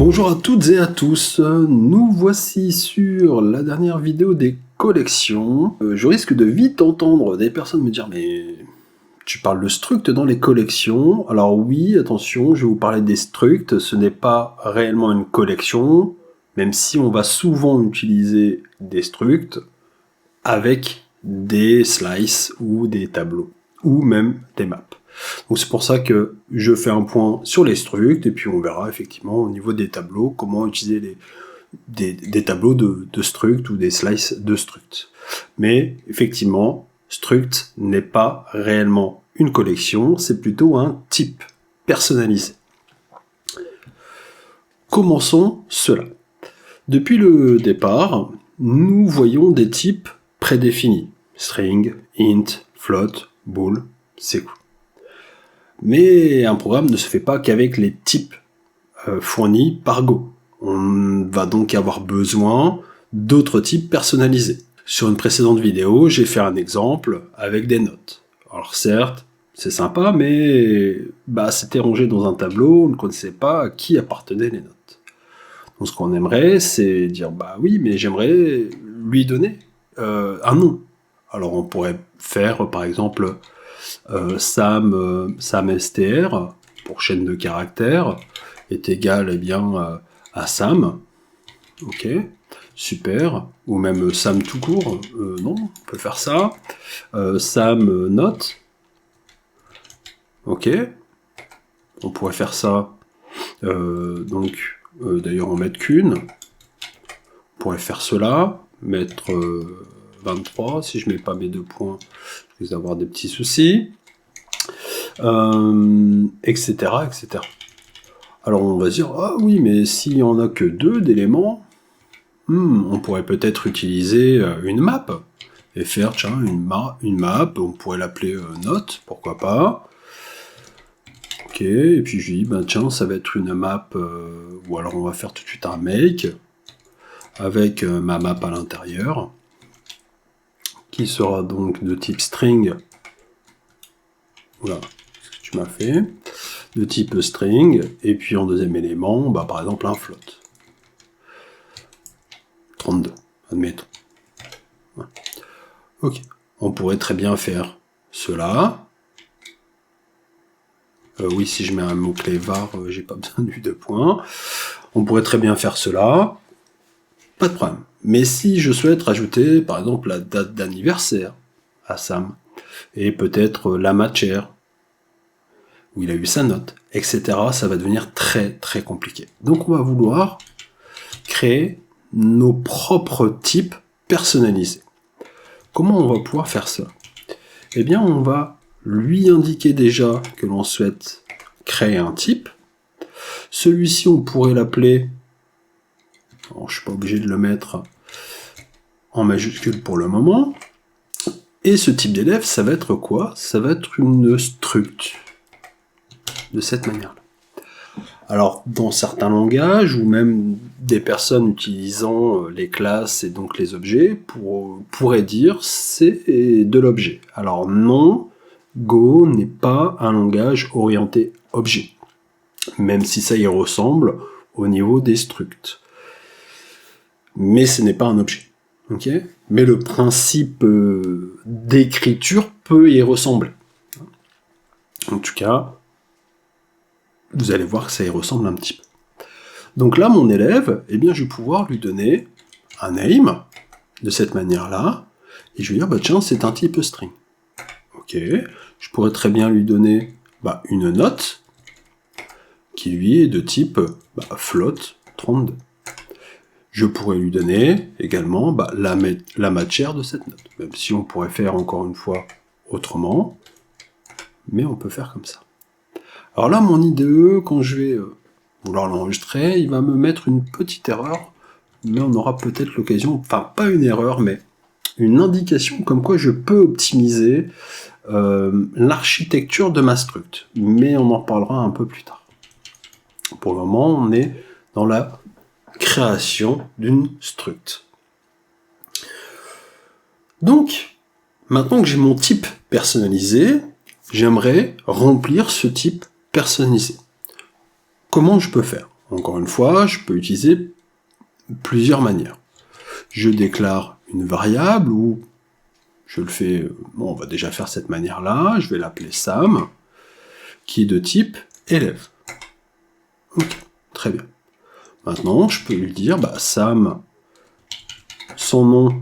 Bonjour à toutes et à tous, nous voici sur la dernière vidéo des collections. Je risque de vite entendre des personnes me dire « mais tu parles de struct dans les collections ?» Alors oui, attention, je vais vous parler des structs, ce n'est pas réellement une collection, même si on va souvent utiliser des structs avec des slices ou des tableaux, ou même des maps. Donc c'est pour ça que je fais un point sur les structs, et puis on verra effectivement au niveau des tableaux, comment utiliser des tableaux de structs ou des slices de structs. Mais effectivement, struct n'est pas réellement une collection, c'est plutôt un type personnalisé. Commençons cela. Depuis le départ, nous voyons des types prédéfinis. String, int, float, bool, c'est cool. Mais un programme ne se fait pas qu'avec les types fournis par Go. On va donc avoir besoin d'autres types personnalisés. Sur une précédente vidéo, j'ai fait un exemple avec des notes. Alors certes, c'est sympa, mais c'était rangé dans un tableau, on ne connaissait pas à qui appartenaient les notes. Donc ce qu'on aimerait, c'est dire oui, mais j'aimerais lui donner un nom. Alors on pourrait faire par exemple Sam str pour chaîne de caractères est égal à Sam. Ok, super. Ou même Sam tout court. Non, on peut faire ça. Sam note. Ok. On pourrait faire ça. D'ailleurs, on met qu'une. On pourrait faire cela. Mettre 23. Si je mets pas mes 2 points, je vais avoir des petits soucis. Etc., etc. Alors on va se dire, ah oui, mais s'il n'y en a que 2 d'éléments, on pourrait peut-être utiliser une map, et faire, tiens, une map, on pourrait l'appeler note, pourquoi pas. Ok, et puis je dis, tiens, ça va être une map, ou alors on va faire tout de suite un make, avec ma map à l'intérieur, qui sera donc de type string. Voilà, ce que tu m'as fait. De type string, et puis en deuxième élément, par exemple un float. 32, admettons. Voilà. Ok, on pourrait très bien faire cela. Oui, si je mets un mot-clé var, j'ai pas besoin du 2 points. On pourrait très bien faire cela. Pas de problème. Mais si je souhaite rajouter, par exemple, la date d'anniversaire à Sam, et peut-être la matière, où il a eu sa note, etc., ça va devenir très très compliqué. Donc on va vouloir créer nos propres types personnalisés. Comment on va pouvoir faire ça? Eh bien, on va lui indiquer déjà que l'on souhaite créer un type. Celui-ci, on pourrait l'appeler, je ne suis pas obligé de le mettre en majuscule pour le moment, et ce type d'élève, ça va être quoi? Ça va être une struct, de cette manière-là. Alors, dans certains langages, ou même des personnes utilisant les classes et donc les objets, pourraient dire c'est de l'objet. Alors non, Go n'est pas un langage orienté objet, même si ça y ressemble au niveau des structs. Mais ce n'est pas un objet. Okay, mais le principe d'écriture peut y ressembler. En tout cas, vous allez voir que ça y ressemble un petit peu. Donc là, mon élève, je vais pouvoir lui donner un name, de cette manière-là, et je vais dire, tiens, c'est un type string. Ok, je pourrais très bien lui donner une note, qui lui est de type float 32. Je pourrais lui donner également la matière de cette note, même si on pourrait faire encore une fois autrement, mais on peut faire comme ça. Alors là, mon IDE, quand je vais vouloir l'enregistrer, il va me mettre une petite erreur, mais on aura peut-être l'occasion, enfin pas une erreur, mais une indication comme quoi je peux optimiser l'architecture de ma struct, mais on en reparlera un peu plus tard. Pour le moment, on est dans la création d'une struct. Donc, maintenant que j'ai mon type personnalisé, j'aimerais remplir ce type personnalisé. Comment je peux faire? encore une fois, je peux utiliser plusieurs manières. Je déclare une variable ou je le fais, bon, on va déjà faire cette manière-là, je vais l'appeler Sam, qui est de type élève. Ok, très bien. Maintenant, je peux lui dire, Sam, son nom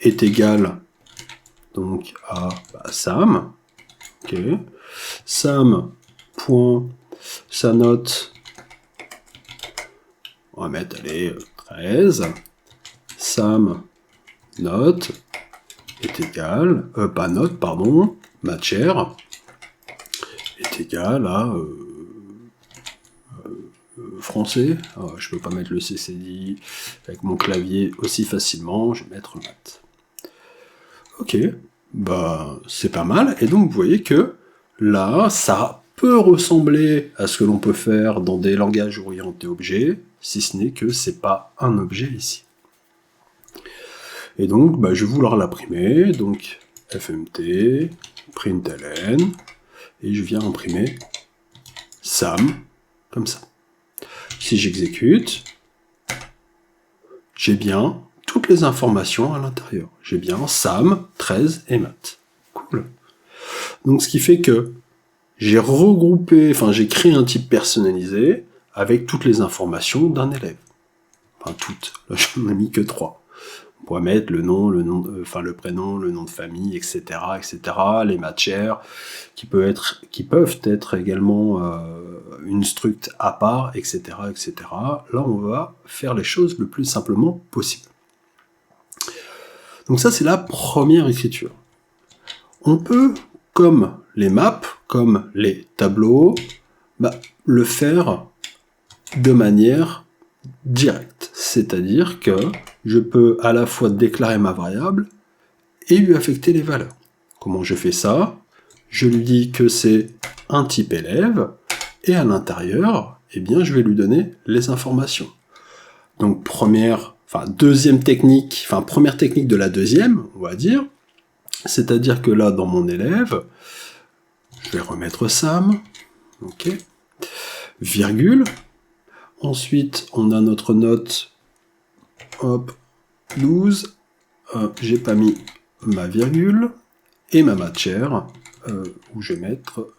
est égal donc à Sam. Ok. Sam, point, sa note, on va mettre, allez, 13. Sam, note, est égal, pas note, pardon, matière, est égal à français. Alors, je peux pas mettre le CCD avec mon clavier aussi facilement, je vais mettre maths. Ok, c'est pas mal, et donc vous voyez que là, ça peut ressembler à ce que l'on peut faire dans des langages orientés objets, si ce n'est que c'est pas un objet ici. Et donc, je vais vouloir l'imprimer, donc fmt, println, et je viens imprimer Sam, comme ça. Si j'exécute, j'ai bien toutes les informations à l'intérieur. J'ai bien Sam, 13 et maths. Cool. Donc ce qui fait que j'ai regroupé, j'ai créé un type personnalisé avec toutes les informations d'un élève. Enfin toutes, là je n'en ai mis que 3. On pourrait mettre le nom, le prénom, le nom de famille, etc., les matières, qui peuvent être également une struct à part, etc., etc. Là, on va faire les choses le plus simplement possible. Donc ça, c'est la première écriture. On peut, comme les maps, comme les tableaux, le faire de manière directe. C'est-à-dire que je peux à la fois déclarer ma variable et lui affecter les valeurs. Comment je fais ça? Je lui dis que c'est un type élève, et à l'intérieur, je vais lui donner les informations. Donc première technique de la deuxième, on va dire, c'est-à-dire que là, dans mon élève, je vais remettre Sam, ok, virgule, ensuite on a notre note, hop, 12, j'ai pas mis ma virgule, et ma matière, où je vais mettre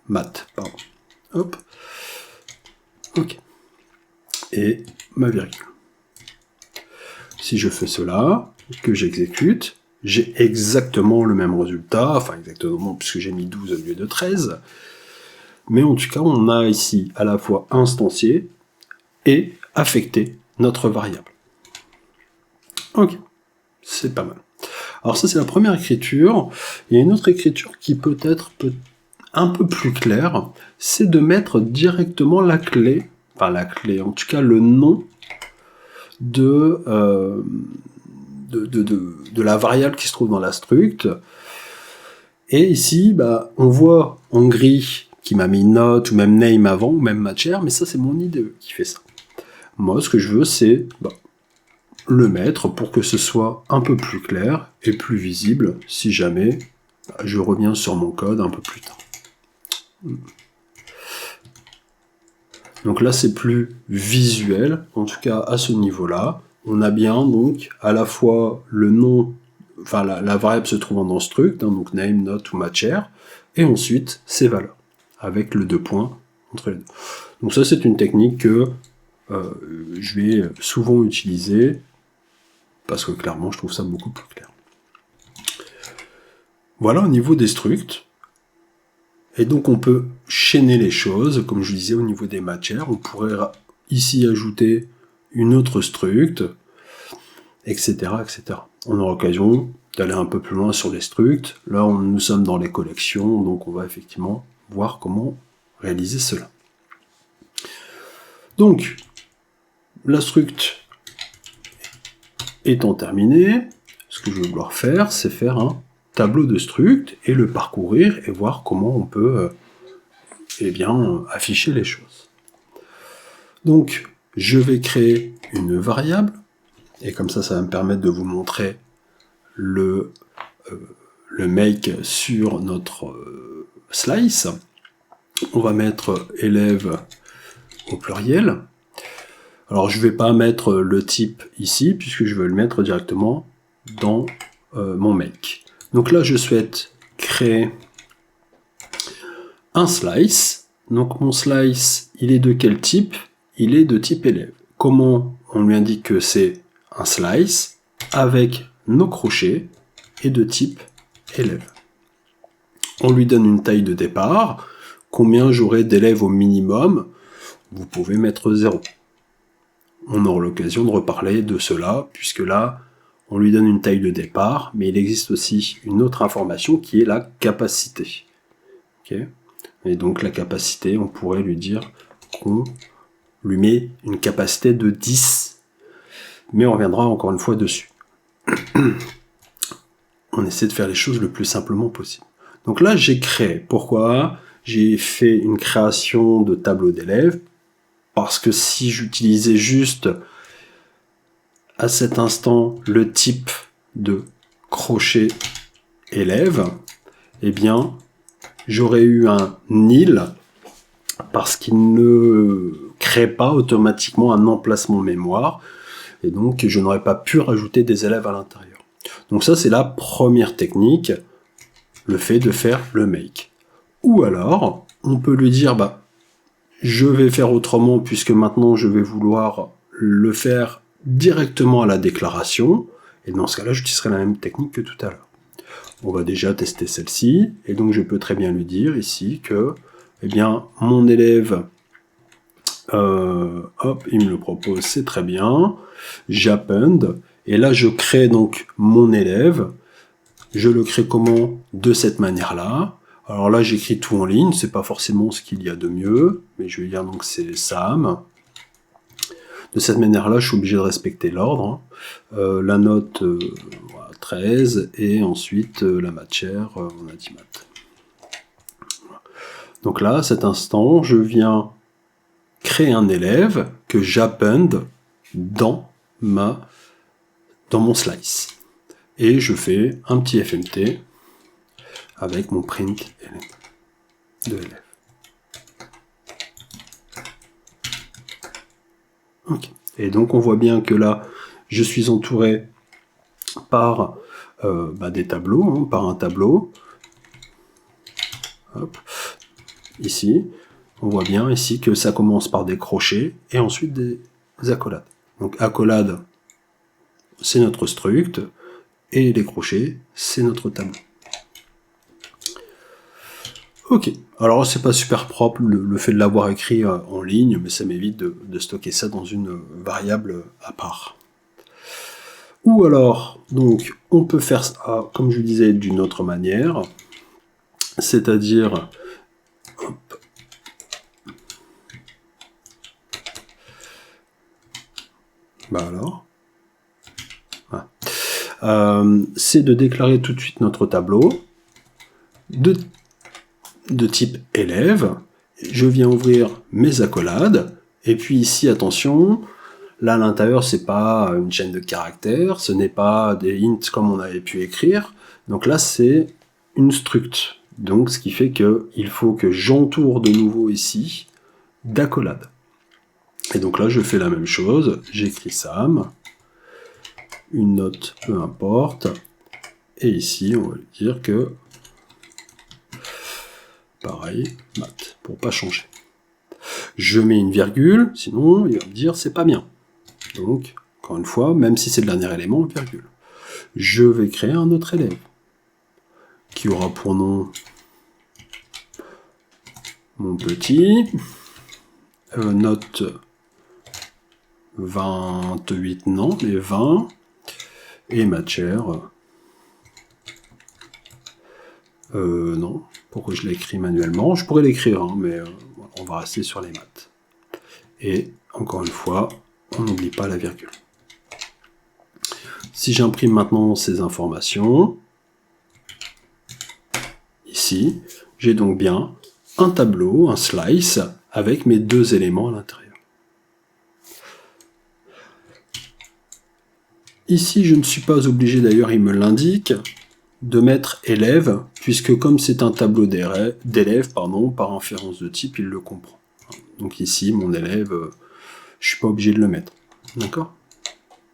maths, pardon, hop, ok, et ma virgule. Si je fais cela, que j'exécute, j'ai exactement le même résultat, enfin exactement, puisque j'ai mis 12 au lieu de 13, mais en tout cas, on a ici à la fois instancié et affecté notre variable. Ok, c'est pas mal. Alors ça, c'est la première écriture. Il y a une autre écriture qui peut être un peu plus claire, c'est de mettre directement la clé, en tout cas le nom de la variable qui se trouve dans la struct. Et ici, on voit en gris qui m'a mis note ou même name avant, ou même matière, mais ça c'est mon IDE qui fait ça. Moi, ce que je veux, c'est le mettre pour que ce soit un peu plus clair et plus visible si jamais je reviens sur mon code un peu plus tard. Donc là, c'est plus visuel, en tout cas à ce niveau-là. On a bien donc à la fois le nom, la variable se trouvant dans struct, donc name, note ou matière, et ensuite ses valeurs, avec le 2 points entre les deux. Donc ça, c'est une technique que je vais souvent utiliser, parce que clairement, je trouve ça beaucoup plus clair. Voilà au niveau des structs. Et donc on peut chaîner les choses, comme je disais au niveau des matières, on pourrait ici ajouter une autre struct, etc., etc. On aura l'occasion d'aller un peu plus loin sur les structs. Là, nous sommes dans les collections, donc on va effectivement voir comment réaliser cela. Donc, la struct étant terminée, ce que je vais vouloir faire, c'est faire un tableau de struct et le parcourir et voir comment on peut afficher les choses. Donc, je vais créer une variable, et comme ça va me permettre de vous montrer le make sur notre slice. On va mettre élève au pluriel. Alors je ne vais pas mettre le type ici, puisque je veux le mettre directement dans mon make. Donc là, je souhaite créer un slice. Donc mon slice, il est de quel type? Il est de type élève. Comment on lui indique que c'est un slice? Avec nos crochets et de type élève. On lui donne une taille de départ. Combien j'aurai d'élèves au minimum? Vous pouvez mettre 0. On aura l'occasion de reparler de cela, puisque là, on lui donne une taille de départ, mais il existe aussi une autre information qui est la capacité. Okay. Et donc la capacité, on pourrait lui dire qu'on lui met une capacité de 10, mais on reviendra encore une fois dessus. On essaie de faire les choses le plus simplement possible. Donc là, j'ai créé. Pourquoi? J'ai fait une création de tableau d'élèves, parce que si j'utilisais juste à cet instant le type de crochet élève, eh bien, j'aurais eu un nil, parce qu'il ne crée pas automatiquement un emplacement mémoire, et donc je n'aurais pas pu rajouter des élèves à l'intérieur. Donc ça, c'est la première technique, le fait de faire le make. Ou alors, on peut lui dire, je vais faire autrement, puisque maintenant je vais vouloir le faire directement à la déclaration, et dans ce cas-là, j'utiliserai la même technique que tout à l'heure. On va déjà tester celle-ci, et donc je peux très bien lui dire ici que, eh bien, mon élève, il me le propose, c'est très bien, j'append, et là je crée donc mon élève, je le crée comment? De cette manière-là. Alors là j'écris tout en ligne, c'est pas forcément ce qu'il y a de mieux, mais je vais dire donc c'est Sam. De cette manière-là, je suis obligé de respecter l'ordre. La note, 13, et ensuite la matière, on a dit maths. Donc là, à cet instant, je viens créer un élève que j'append dans mon slice. Et je fais un petit FMT avec mon print de élève. Okay. Et donc on voit bien que là, je suis entouré par des tableaux, par un tableau. Hop. Ici, on voit bien ici que ça commence par des crochets et ensuite des accolades. Donc accolade, c'est notre struct, et les crochets, c'est notre tableau. Ok, alors c'est pas super propre le fait de l'avoir écrit en ligne, mais ça m'évite de stocker ça dans une variable à part. Ou alors, donc, on peut faire ça, comme je disais, d'une autre manière, c'est-à-dire, c'est de déclarer tout de suite notre tableau de type élève. Je viens ouvrir mes accolades, et puis ici, attention, là à l'intérieur, c'est pas une chaîne de caractères, ce n'est pas des hints comme on avait pu écrire, donc là c'est une struct. Donc ce qui fait qu'il faut que j'entoure de nouveau ici d'accolades. Et donc là je fais la même chose, j'écris Sam, une note, peu importe, et ici on va lui dire que pareil, maths, pour pas changer. Je mets une virgule, sinon il va me dire c'est pas bien. Donc, encore une fois, même si c'est le dernier élément, virgule. Je vais créer un autre élève, qui aura pour nom mon petit, note 28, non, mais 20, et matière, non, pourquoi je l'ai écrit manuellement? Je pourrais l'écrire, mais on va rester sur les maths. Et, encore une fois, on n'oublie pas la virgule. Si j'imprime maintenant ces informations, ici, j'ai donc bien un tableau, un slice, avec mes deux éléments à l'intérieur. Ici, je ne suis pas obligé, d'ailleurs, il me l'indique, de mettre élève, puisque comme c'est un tableau d'élèves, par inférence de type, il le comprend. Donc ici, mon élève, je suis pas obligé de le mettre. D'accord?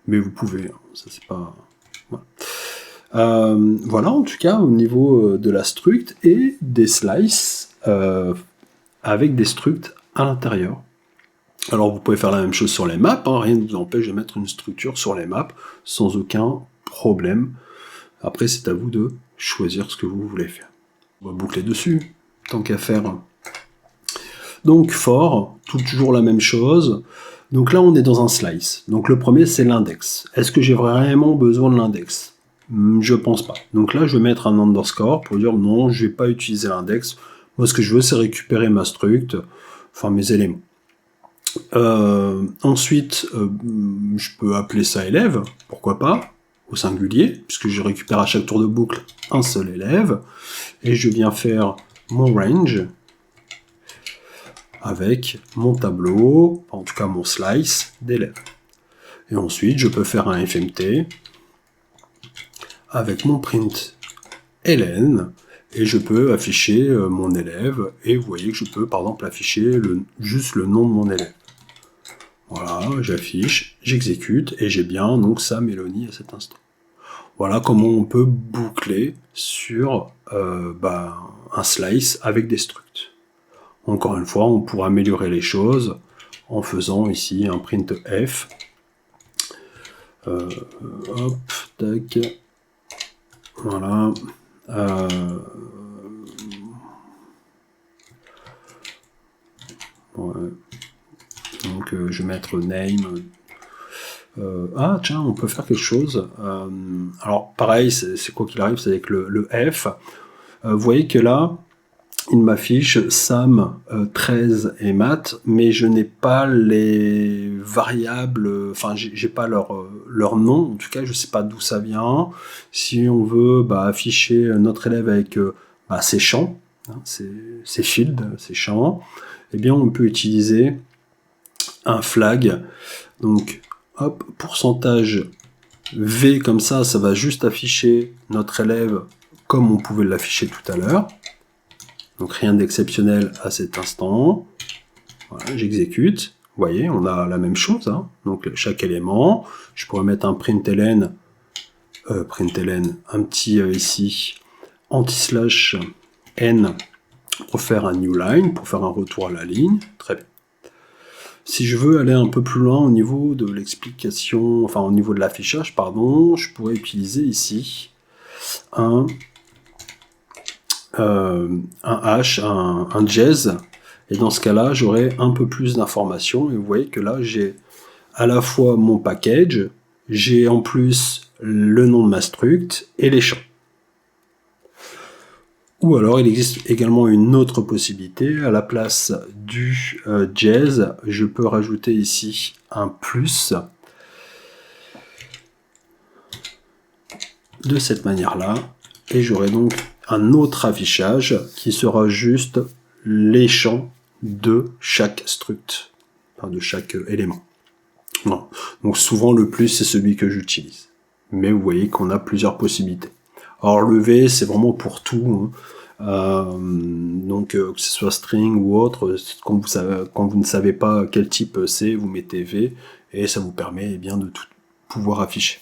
Mais vous pouvez, hein, ça c'est pas... Voilà. Voilà, en tout cas, au niveau de la struct et des slices avec des structs à l'intérieur. Alors, vous pouvez faire la même chose sur les maps, hein, rien ne vous empêche de mettre une structure sur les maps sans aucun problème. Après, c'est à vous de choisir ce que vous voulez faire. On va boucler dessus, tant qu'à faire. Donc, for, toujours la même chose. Donc là, on est dans un slice. Donc le premier, c'est l'index. Est-ce que j'ai vraiment besoin de l'index? Je pense pas. Donc là, je vais mettre un underscore pour dire non, je vais pas utiliser l'index. Moi, ce que je veux, c'est récupérer ma struct, enfin mes éléments. Ensuite, je peux appeler ça élève, pourquoi pas, au singulier, puisque je récupère à chaque tour de boucle un seul élève. Et je viens faire mon range avec mon tableau, en tout cas mon slice d'élèves. Et ensuite, je peux faire un FMT avec mon print ln, et je peux afficher mon élève, et vous voyez que je peux par exemple afficher juste le nom de mon élève. Voilà, j'affiche, j'exécute, et j'ai bien donc sa Mélanie à cet instant. Voilà comment on peut boucler sur un slice avec des structs. Encore une fois, on pourra améliorer les choses en faisant ici un printf. Hop, tac. Voilà. Ouais. Donc je vais mettre name. Ah tiens, on peut faire quelque chose. Alors pareil, c'est quoi qu'il arrive, c'est avec le F. Vous voyez que là, il m'affiche Sam, 13 et maths, mais je n'ai pas les variables, enfin j'ai pas leur nom, en tout cas je sais pas d'où ça vient. Si on veut afficher notre élève avec ses champs, hein, ses fields, ses champs, eh bien on peut utiliser un flag. Donc hop, pourcentage V comme ça va juste afficher notre élève comme on pouvait l'afficher tout à l'heure. Donc rien d'exceptionnel à cet instant. Voilà, j'exécute. Vous voyez, on a la même chose. Hein. Donc chaque élément, je pourrais mettre un println, un petit ici, anti-slash n pour faire un new line, pour faire un retour à la ligne. Très bien. Si je veux aller un peu plus loin au niveau de l'explication, enfin au niveau de l'affichage, pardon, je pourrais utiliser ici un hash, un jazz, et dans ce cas-là, j'aurai un peu plus d'informations, et vous voyez que là, j'ai à la fois mon package, j'ai en plus le nom de ma struct et les champs. Ou alors, il existe également une autre possibilité, à la place du jazz, je peux rajouter ici un plus, de cette manière-là, et j'aurai donc un autre affichage qui sera juste les champs de chaque struct, enfin de chaque élément. Non. Donc souvent le plus c'est celui que j'utilise. Mais vous voyez qu'on a plusieurs possibilités. Alors le V c'est vraiment pour tout. Hein. Donc que ce soit string ou autre, quand vous ne savez pas quel type c'est, vous mettez V et ça vous permet bien de tout pouvoir afficher.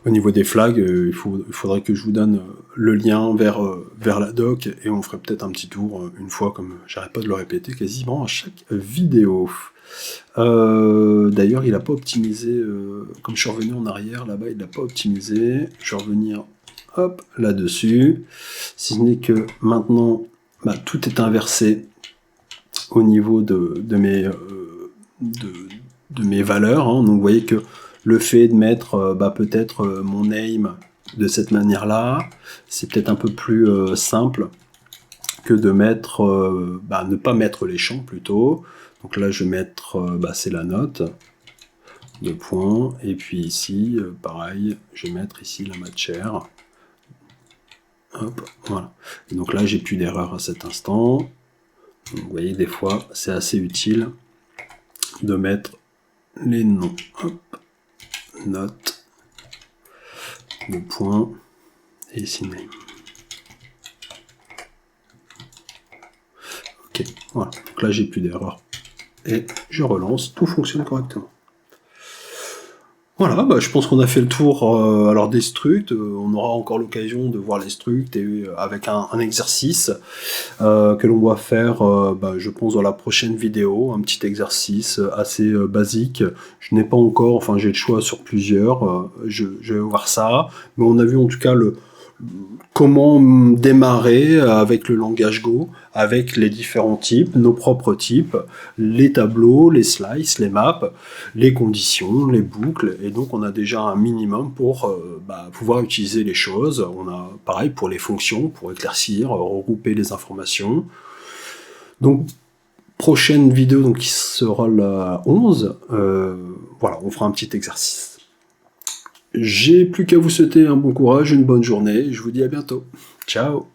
Au niveau des flags, il faudrait que je vous donne le lien vers la doc, et on ferait peut-être un petit tour une fois, comme j'arrête pas de le répéter quasiment à chaque vidéo. D'ailleurs, il n'a pas optimisé, comme je suis revenu en arrière, là-bas, il n'a pas optimisé. Je vais revenir hop, là-dessus. Si ce n'est que maintenant, tout est inversé au niveau de mes valeurs. Hein. Donc vous voyez que le fait de mettre peut-être mon name de cette manière-là, c'est peut-être un peu plus simple que de mettre, ne pas mettre les champs plutôt. Donc là, je vais mettre, c'est la note, 2 points, et puis ici, pareil, je vais mettre ici la matière. Hop, voilà. Et donc là, j'ai plus d'erreur à cet instant. Donc, vous voyez, des fois, c'est assez utile de mettre les noms. Hop. Note, 2 points, et ici name. Ok, OK, voilà. Donc là, j'ai plus d'erreur. Et je relance, tout fonctionne correctement. Voilà, bah, je pense qu'on a fait le tour alors des structs. On aura encore l'occasion de voir les structs et, avec un exercice que l'on doit faire, bah, je pense, dans la prochaine vidéo. Un petit exercice assez basique. Je n'ai pas encore, enfin j'ai le choix sur plusieurs. Je vais voir ça. Mais on a vu en tout cas comment démarrer avec le langage Go, avec les différents types, nos propres types, les tableaux, les slices, les maps, les conditions, les boucles, et donc on a déjà un minimum pour pouvoir utiliser les choses. On a pareil pour les fonctions, pour éclaircir, regrouper les informations. Donc prochaine vidéo donc, qui sera la 11, voilà, on fera un petit exercice. J'ai plus qu'à vous souhaiter un bon courage, une bonne journée, je vous dis à bientôt. Ciao.